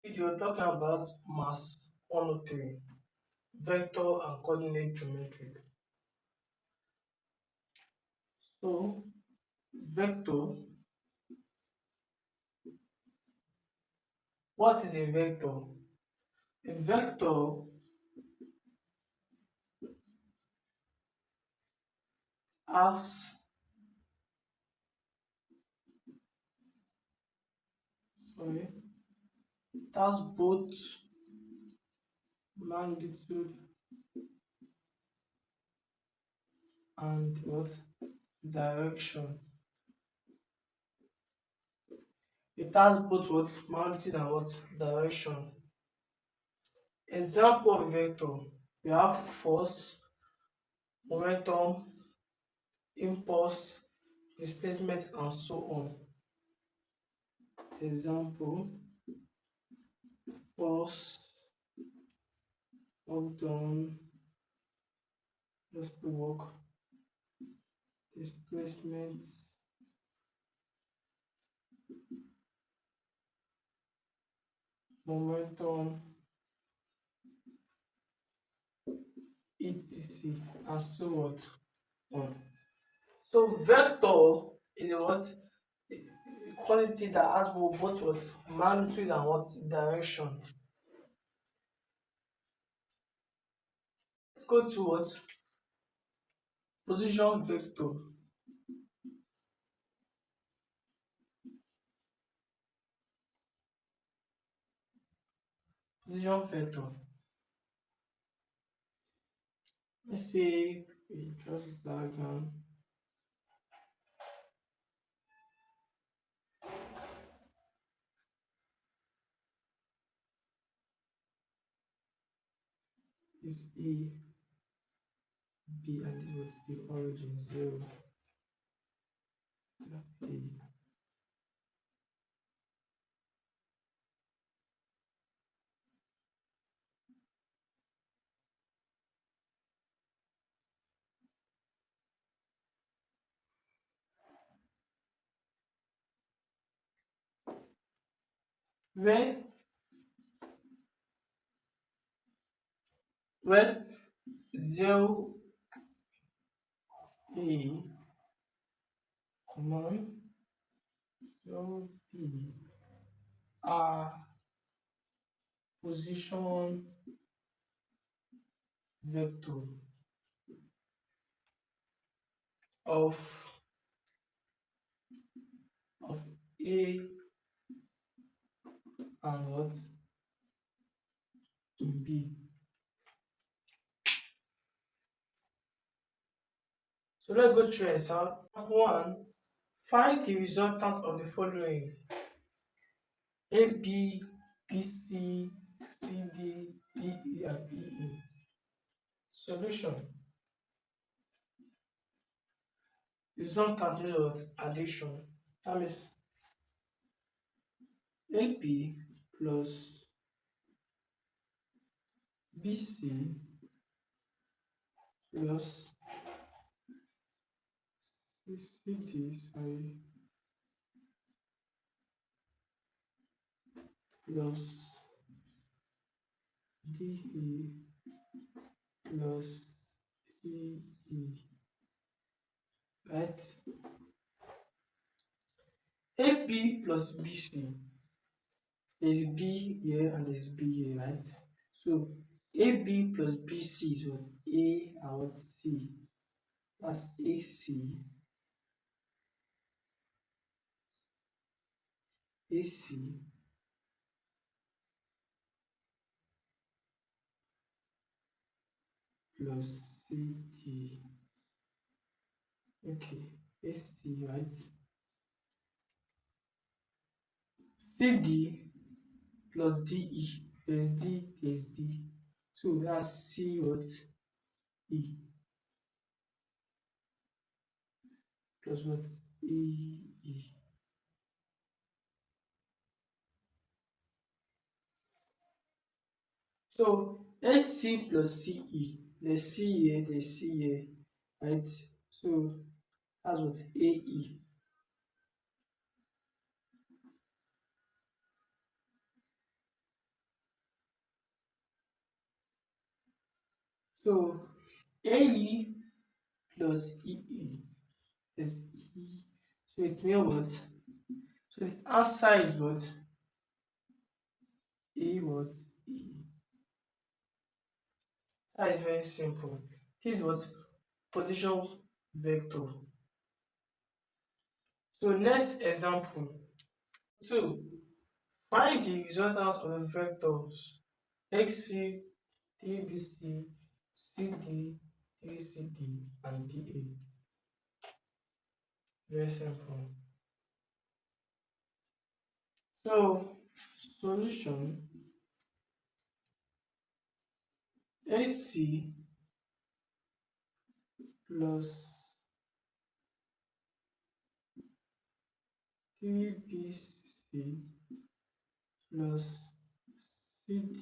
Video talking about mass 103, vector and coordinate geometry. So vector, what is a vector? A vector has sorry, it has both magnitude and what direction. It has both what magnitude and what direction. Example of vector, we have force, momentum, impulse, displacement and so on. Example, force, work done, just work, displacement, momentum, etc. and so what on. So vector is a what quality that has both what magnitude and what direction. Let's go to what position vector. Position vector. Let's say we draw this diagram. Is A, B, and what's the origin 0, A. Where where 0 A command 0 B are position vector of of A and what B. So let's go through example one. Find the resultant of the following: A B, B C, C D, D E, and E E. Solution: resultant means what addition. That means AB plus BC plus CD, sorry, plus DE plus EE, right? AB plus BC, there's B here and there's B here, right? So AB plus BC is what A and what C. That's AC plus CD. Okay, AC, right? CD plus DE. There's D, there's D. So that's C what E plus what E. So SC plus CE. There's C here, there's C here, right? So that's what AE. So AE plus EE is E. So it means what? So the answer is what? E what? E. That is very simple. This is what position vector. So next example. So find the resultant of the vectors xc, dbc, cd, dcd, and da. Very simple. So solution AC plus 3BC plus CD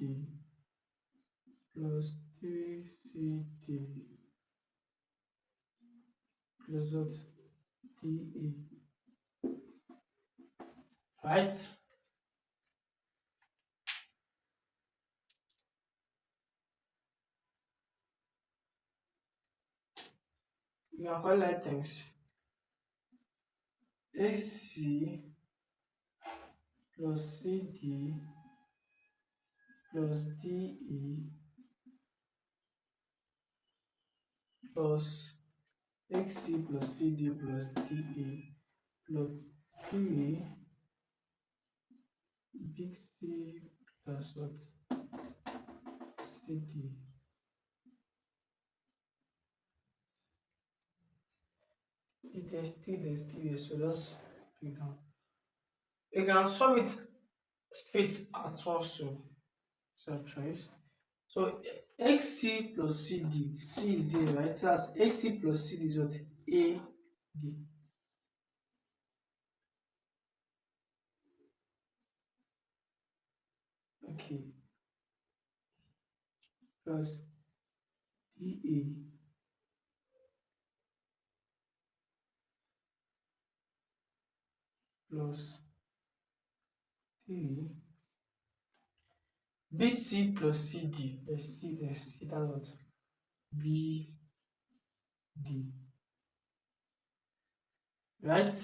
plus 3CD plus what? DA. Right? You can call that things AC plus CD plus DE plus XC plus CD plus DA plus 3 big C plus what? CD. There's so just put it down. You can solve it straight at once. So choice. So XC plus CD. C is 0, right? So that's XC plus CD is what? AD. Okay. Plus DA plus 3 BC plus CD. Let's see that what? BD. Right?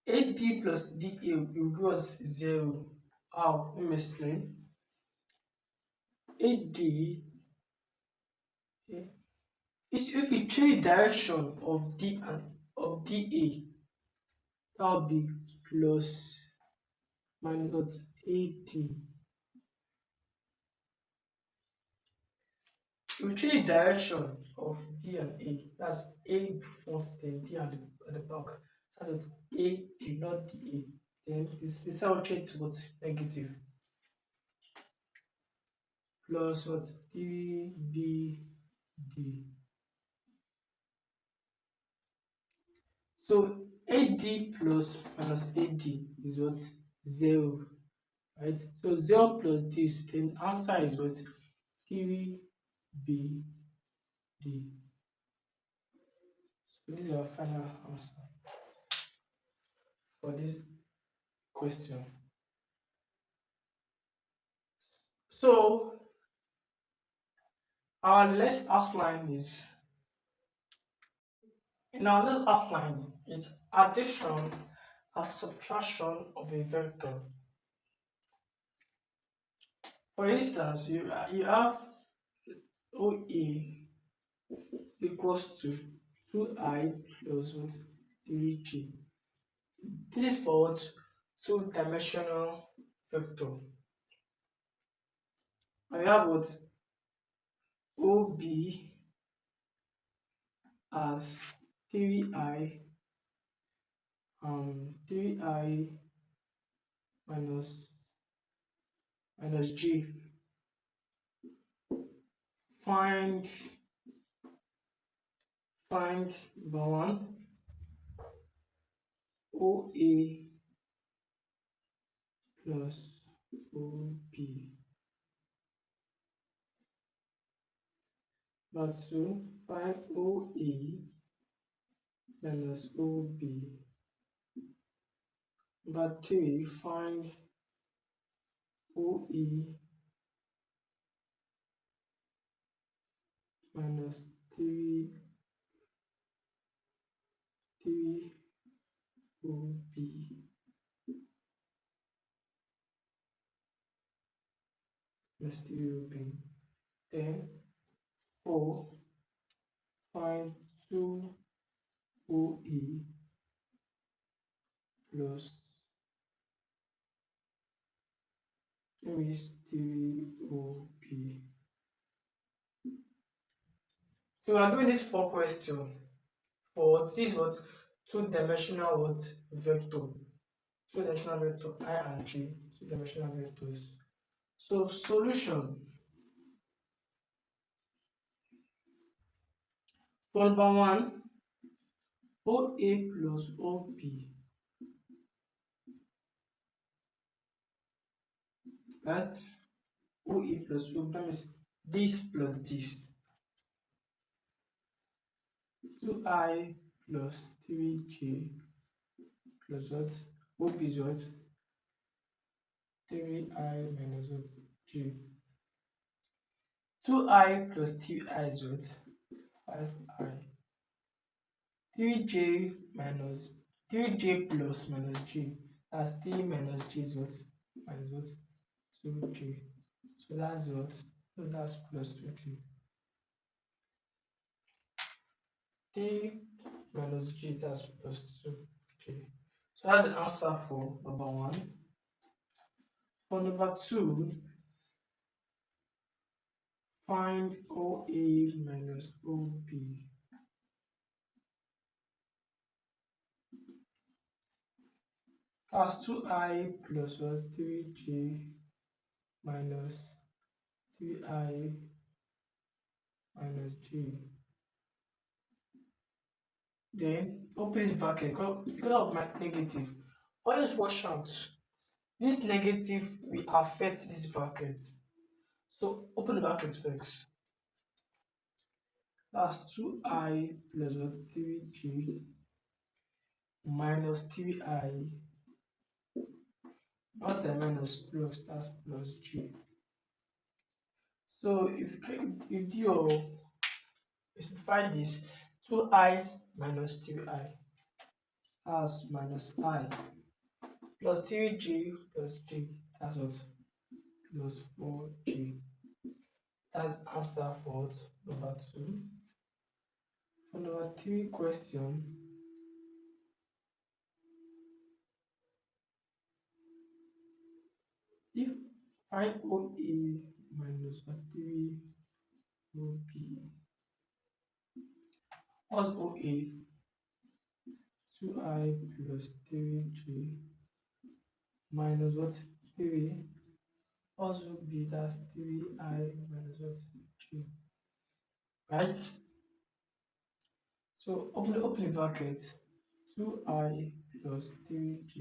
AD plus DA will give us 0. How? Let me explain. AD, if we change direction of D and of DA, that will be plus minus AD. If we change direction of D and A, that's A front, then D at the back. So that's AD, not DA. Then this how we change to what? Negative. Plus what? 3BD. So AD plus minus AD is what? 0. Right? So 0 plus this, then answer is what? 3BD. So this is our final answer for this question. So our next outline is in our next outline is addition and subtraction of a vector. For instance, you have OA is equals to 2I plus what? 3G. This is for what? Two-dimensional vector. I have what? OB as 3I 3I minus G. Find number one OA plus OB. Number two, find OA minus OB. Number three, find OE minus 3ob plus 3ob. Then 4, find 2OA plus is 3OB. So we are doing this four question for this what two-dimensional what vector. Two-dimensional vector I and J, two-dimensional vectors. So solution for number one, OA plus OB, right? OA plus OB, that means this plus this. 2I plus 3J plus what? OB is what? 3I minus what? J. 2I plus 3I is what? 5I. 3J minus 3J plus minus J. That's 3 minus J is what? Minus what? 2J. So that's what? So that's plus 2J. 3 minus J, that's plus 2J. So that's the answer for number one. For number two, find OA minus OB. That's 2I plus what? 3J minus 3I minus J. Then open this bracket because of my negative. Always watch out. This negative will affect this bracket. So open the bracket first. That's 2I plus what? 3J minus 3I. What's the minus plus? That's plus J. So if you find this 2I minus 3I, that's minus I plus 3J plus J, that's what? Plus 4J. That's answer for number two. For number three question, if find OA minus 3OB, what's OA? 2I plus 3J minus what? 3. Also B, that's 3I minus what? J. Right? So open the bracket. 2I plus 3J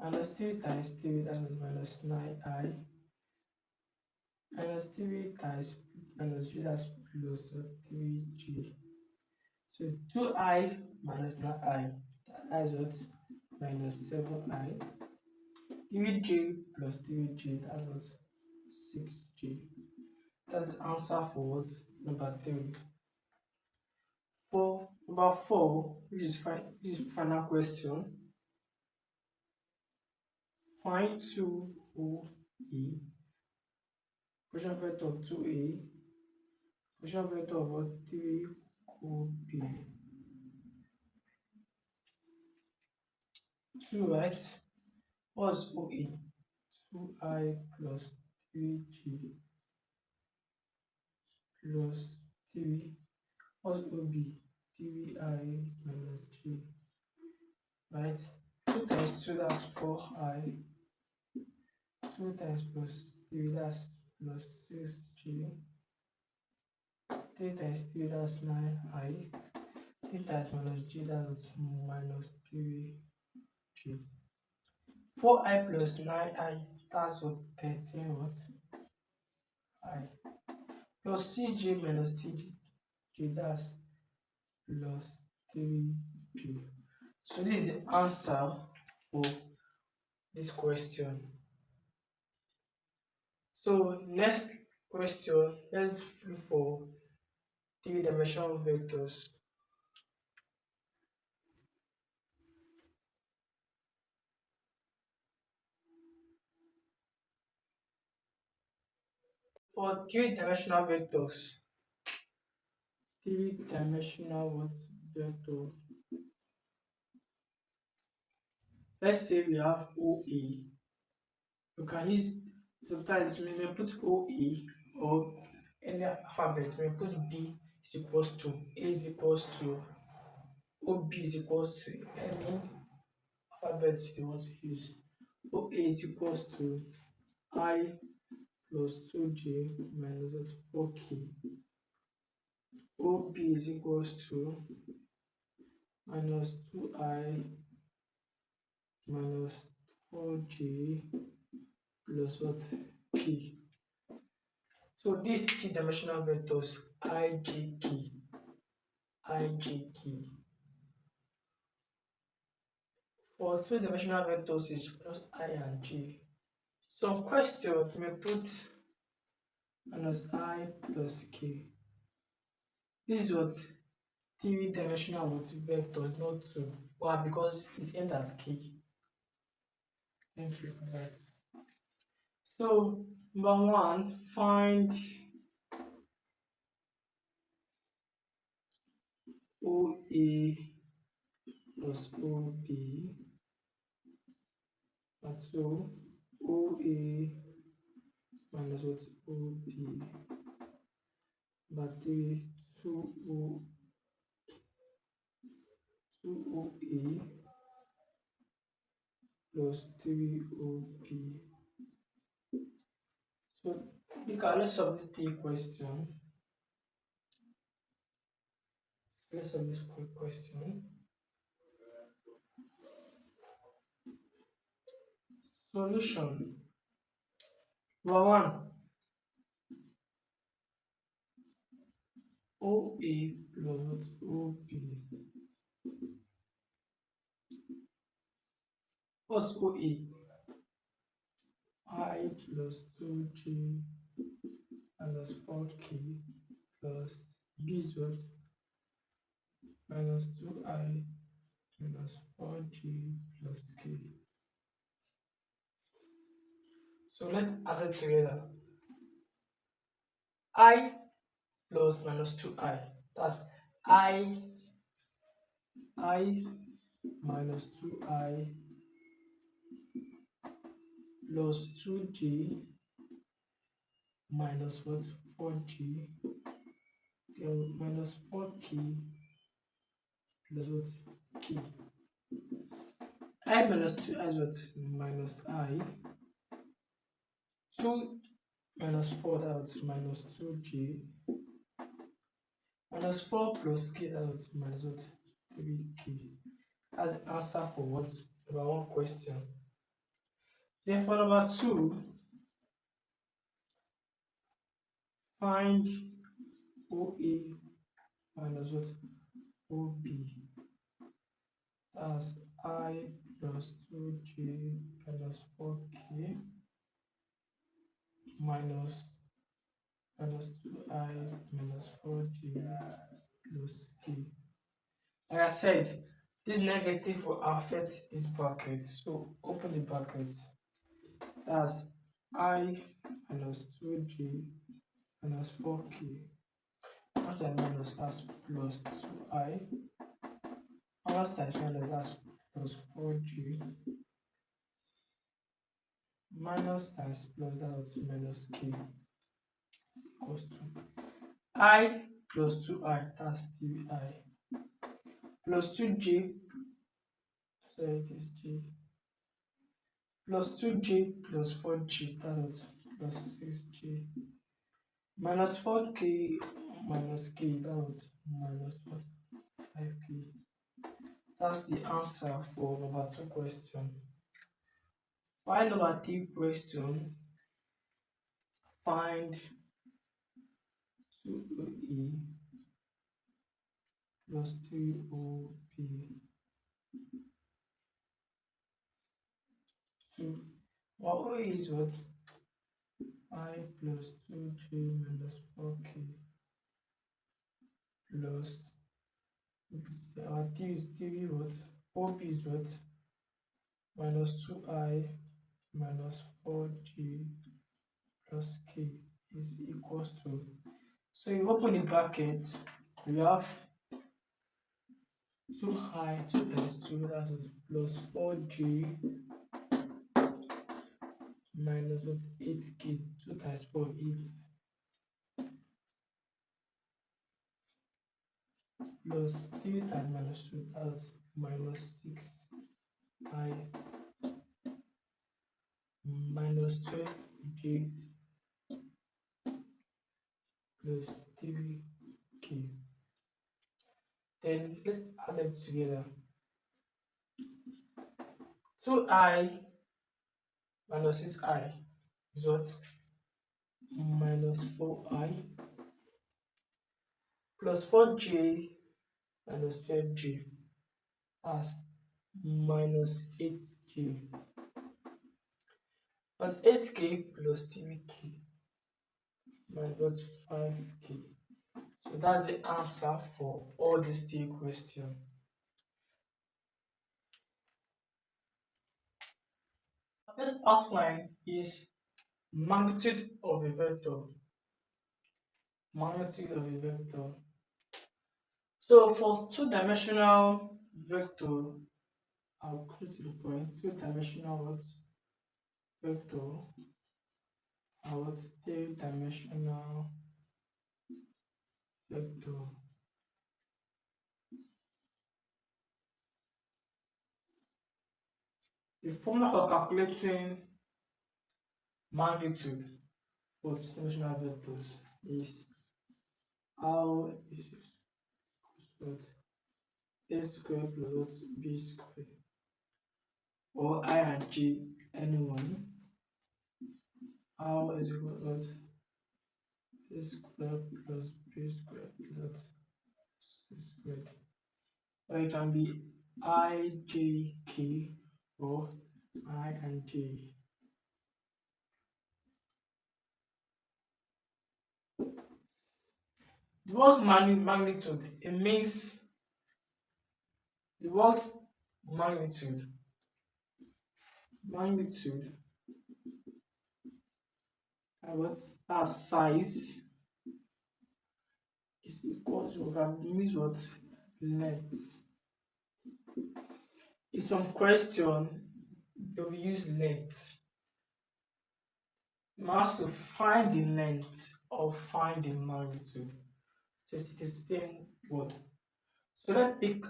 minus 3 times 3, that is minus 9I minus 3 times minus J, that's plus 3J. So 2I minus 9I, that is what? Minus 7I. 3J plus 3J, that's what? 6J. That's the answer for what? Number three. For number four, which is final question, find 2OE, position vector of 2A, position vector of what? 3OB. 2, right? What's OE? 2I plus 3J plus 3. What's OB? 3I minus J, right? 2 times 2, that's 4I. 2 times plus 3, that's plus 6J. 3 times 3, that's 9I. 3 times minus J, that's minus 3J. 4I plus 9I, that's what? 13 what? I. Plus CJ minus TJ, that's plus 3J. So this is the answer for this question. So next question, let's look for three-dimensional vectors. For three-dimensional vectors, three-dimensional what vector? Let's say we have OA. You can use sometimes we may put OA or any alphabet. We may put B is equals to A is equals to OB is equals to any alphabet you want to use. OA is equals to I plus 2J minus 4K. OB is equals to minus 2I minus 4J plus what? K. So these three-dimensional vectors IJK. For two-dimensional vectors is just I and J. Some question may put minus I plus K. This is what three-dimensional vectors, not two. Why? Because it ends at K. Thank you for that. So number one, find OA plus OB. And so OA minus what OB. But the 2 2OA plus 3OB. So let's solve this T question. Let's solve this quick question. Solution. Number one, OA plus OB. What's OA? I plus 2J minus 4K plus B is what? Minus 2I minus 4G plus K. So let's add it together. I plus minus 2I. That's I minus 2I plus 2J minus what? 4G. Then minus 4K plus what? K. I minus 2I is what? Minus I. 2 minus 4, that's minus 2J. Minus 4 plus K, that's minus what? 3K. That's the answer for what? Number one question. Then for number two, find OA minus what? OB. That's I plus 2J minus 4K minus 2I minus 4J plus K. Like I said, this negative will affect this bracket. So open the bracket. That's I minus 2J minus 4K. Once I minus, that's plus 2I. Once I minus, that's plus 4G. Minus times plus, that's minus K equals to I plus 2I, that's 3I. Plus 2J, sorry, this J. Plus 2J plus 4G, that's plus 6J. Minus 4K minus K, that's minus what? 5K. That's the answer for number two question. Find number three question. Find 2OE plus 3OB. 2. Well, OE is what? I plus 2J minus 4K plus t is what? OP is what? Minus 2I minus 4G plus K is equals to. So you open the bracket, we have 2I 2 times 2, that's what, plus 4G minus what, 8K, 2 times 4, 8, plus 3 times minus 2, that's minus 6I minus 12G plus 3K. Then let's add them together. 2I minus 6I is what? Minus 4I plus 4J minus 12J, as minus 8J plus 8K plus 3K minus 5K. So that's the answer for all these three questions. This outline is magnitude of a vector. Magnitude of a vector. So for two-dimensional vector, I'll go to the point. Two-dimensional vector, I would three-dimensional vector. The formula for calculating magnitude for two-dimensional vectors is how is what a squared plus what b squared, or I and j, anyone. How is equal to what a squared plus b squared plus c squared. Or it can be I, j, k, or I and j. The word magnitude, it means the word magnitude. Magnitude, what as size is equal to, means what, length. In some question, they will use length. You must to find the length or find the magnitude. So it's the same word. So let's pick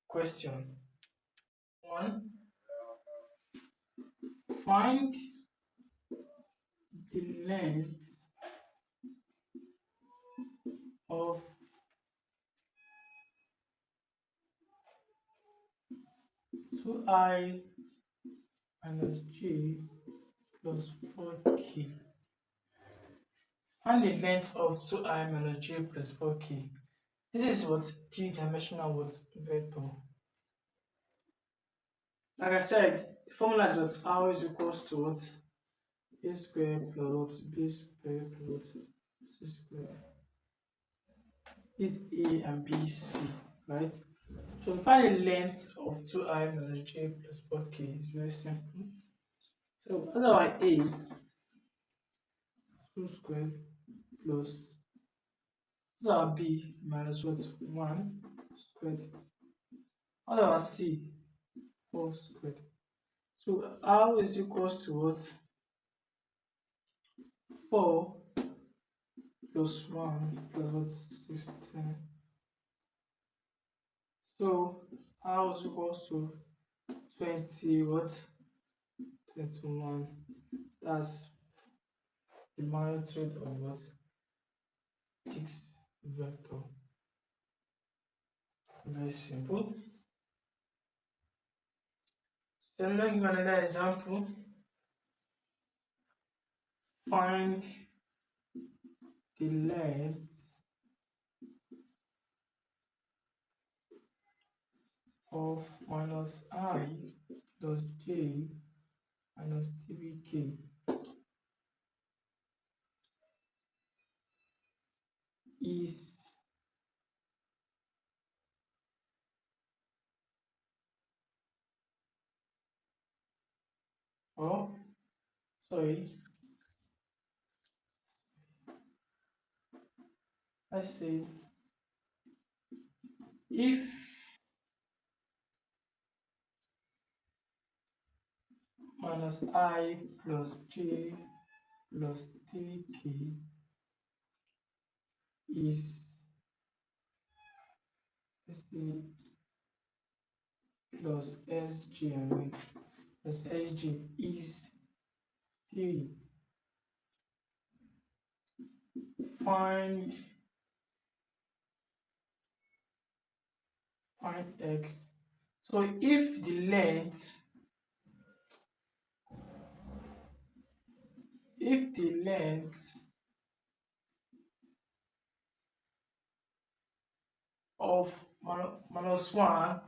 question one. Find the length of two I minus j plus 4k. Find the length of 2I minus j plus 4k. This is what three-dimensional vector. Like I said, the formula is what r is equals to what a squared plus what b squared plus what c squared. Is a and b, c, right? So to find the length of 2I minus j plus 4k is very simple. So otherwise a 2 squared plus b minus what 1 squared. Otherwise c 4 squared. So r is equals to what 4 plus 1 plus what 16. So r is equals to 20 what 21. That's the magnitude of what this vector. Very simple. So let me give another example. Find the length of minus I plus j minus 3k is or sorry, let's say if minus I plus j plus 3k is, let's say, plus sj, I mean plus sj is 3, find x. So if the length of minus 1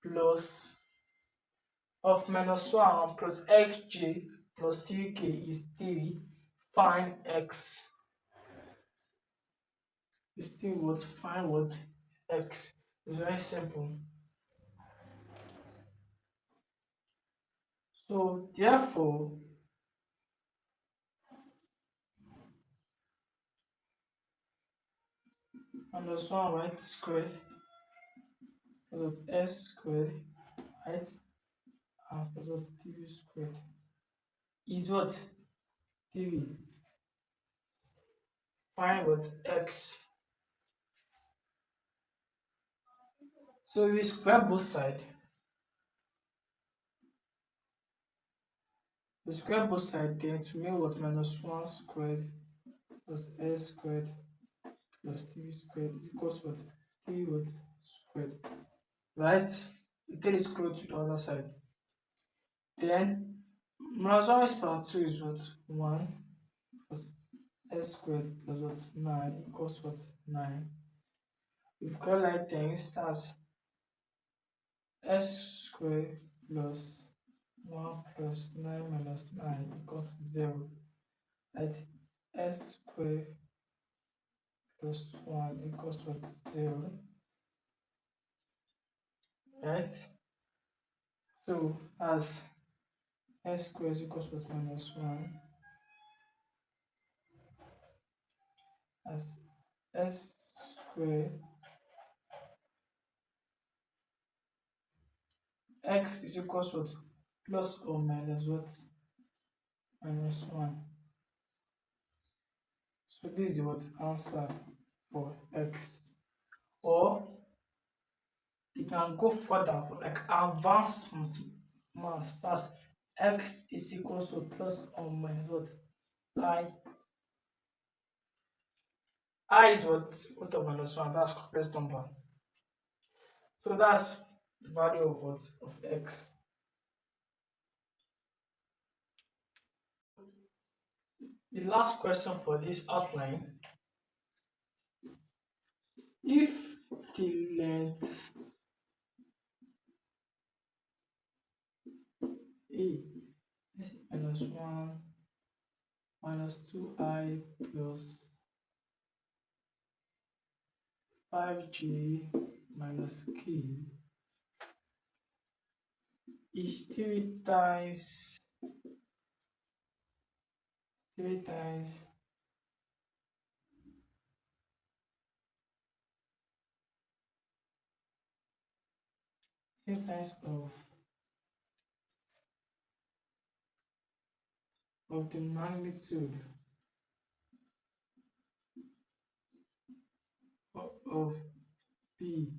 plus minus 1 plus xj plus 3k is 3, find x. You still what? Find what? X. It's very simple. So therefore, minus 1 right squared plus s squared right and plus what 3 squared is what? 3. Find what? X. So we square both sides. We square both sides, then to make what? Minus 1 squared plus s squared plus 3 squared is equals what? 3 what? Squared. Right? We take the square to the other side. Then minus 1 raised power 2 is what? 1 plus s squared plus what? 9 equals what? 9. If you call like things, that's s squared plus 1 plus 9 minus 9 equals 0. Right? S squared plus 1 equals what? 0. Right? So as s squared is equals what? Minus 1. As s squared x is equals what? Plus or minus what? Minus 1. So this is what answer for x. Or you can go further for like advanced maths. That's x is equals to plus or minus what? I. I is what? Root of minus 1. That's complex number. So that's the value of what? Of x. The last question for this outline. If the length a is minus 1 minus 2i plus 5j minus k is 3 times 3 times of the magnitude of b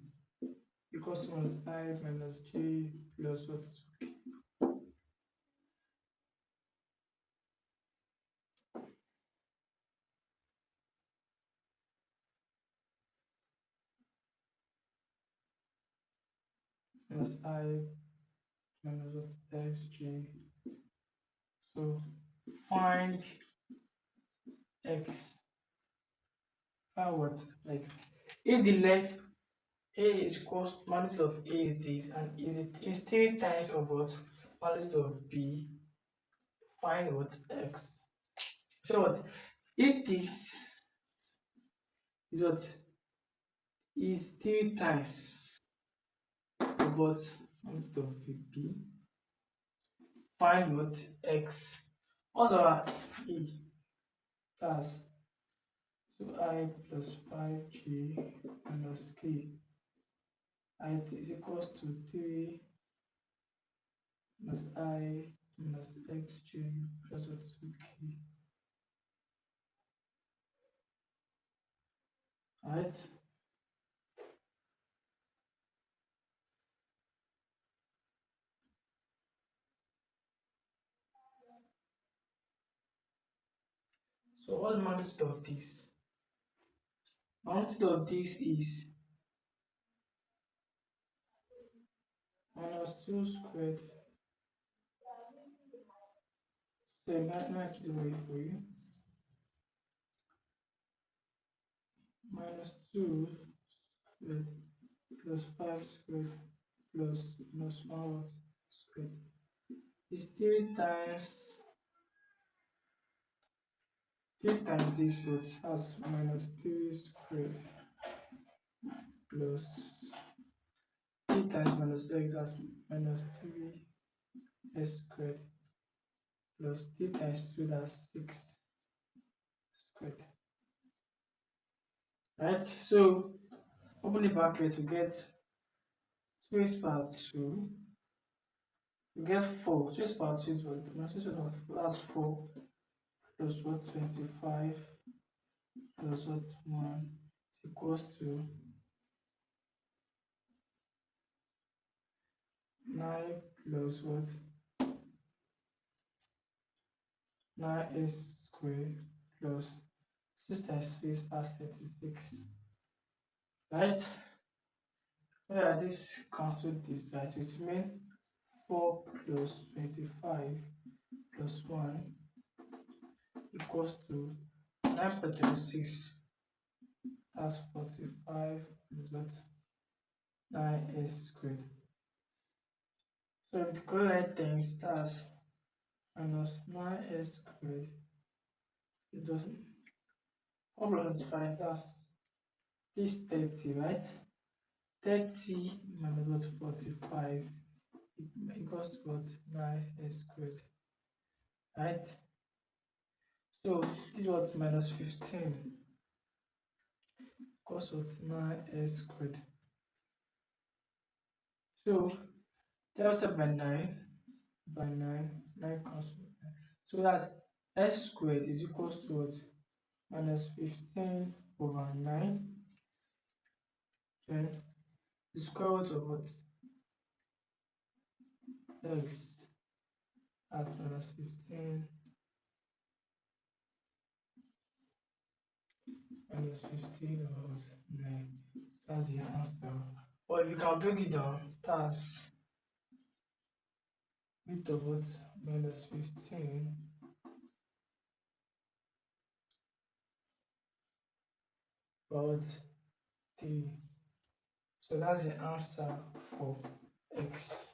equals to minus I minus j plus what? Minus I minus what? xj. So find x. Find what? X. If the length a is equals magnitude of a is this and is 3 times of what? Magnitude of b, find what? X. So what? If this is what? Is 3 times of what? Magnitude of b, find what x. What's our a? That's 2I plus 5j minus k. Height is equals to 3 minus I minus xj plus what 2k. Right? So what's the magnitude of this? Magnitude of this is minus 2 squared. So let the way for you. Minus 2 squared plus 5 squared plus minus 1 what squared is 3 times this, so it has minus 3 squared plus 3 times minus x, that's minus 3s squared plus 3 times 2, that's 6 squared. Right? So open the bracket to get 2 raised power 2. You get 4. 2 raised power 2 is what? Minus 2 raised power 4, that's 4 plus what 25 plus what 1 is equals to 9 plus what 9s squared plus 6 times 6, that's 36. Right? Yeah, this cancel this, right? It means 4 plus 25 plus 1 equals to 9 plus 26. That's 45 plus what 9s squared. So if the correct things, that's minus 9s squared. It doesn't. 4 plus 25, that's this 30, right? 30 minus what 45 equals to what 9s squared, right? So this was minus 15 equals what 9s squared. So tell us by 9 9 comes with 9. So that's s squared is equals to what minus 15 over 9. Then the square root of what x, that's minus 15 minus 15 over what 9. That's the answer. Or if you can break it down, that's root of what minus 15 about 3. So that's the answer for x.